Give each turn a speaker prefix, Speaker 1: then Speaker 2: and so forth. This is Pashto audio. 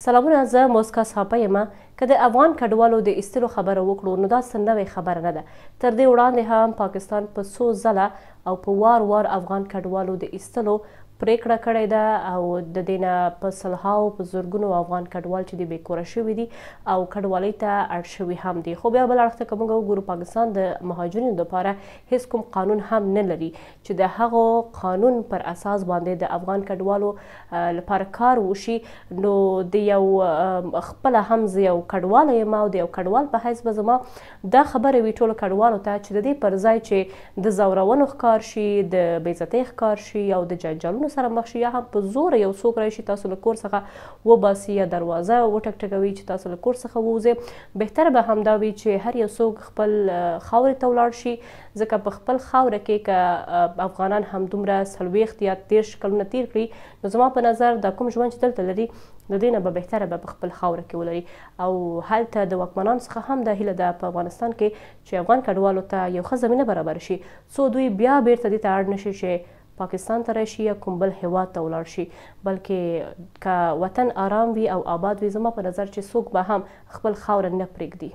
Speaker 1: سلامونه، زه موسکا صاحبه یم. که د افغان کډوالو د ایستلو خبره وکړو نو دا څه نوې خبره نه ده. تر دې وړاندې هم پاکستان په څو ځله او په وار افغان کډوالو د ایستلو پریکړه کړې ده او د دې نه په سلهاو په زرګونو افغان کډوال چې د بېکوره شوي دي او کډوالۍ ته اړ شوي هم دي. خو بیا بل اړخ ته که موږ وګورو، پاکستان د مهاجرینو دپاره هیڅ کوم قانون هم نه لري چې د هغو قانون پر اساس باندې د افغان کډوالو لپاره کار وشي. نو د یو خپله هم زه یو کډواله یم او د یو کډوال په حیث به زما دا خبرې وي ټولو کډوالو ته چې د دې پر ځای چې د زورونو ښکار شي، د بېعزتۍ ښکار شي او د جنجالونو سره مخ شي، یا هم په زوره یو څوک راشي تاسو له کور څخه وباسي یا دروازه وټکټکوي چې تاسو له کور څخه ووځئ. بهتره به همدا وي چې هر یو څوک خپل خاورې ته ولاړ شي، ځکه په خپل خاوره کې که افغانان همدومره 40 یا 30 کلونه تیر کړي نو زما په نظر دا کوم ژوند چې دلته لري د دې نه به بهتره به په خپل خاوره کې ولري. او هلته د واکمنانو څخه هم دا هیله ده په افغانستان کې چې افغان کډوالو ته یو ښه زمینه برابره شي څو دوی بیا بیرته دې ته اړ نشي چې پاکستان ته راشي یا کوم بل هیواد ته ولاړ شي، بلکې که وطن آرام وي او آباد وي زما په نظر چې څوک به هم خپل خاوره نه پرېږدي.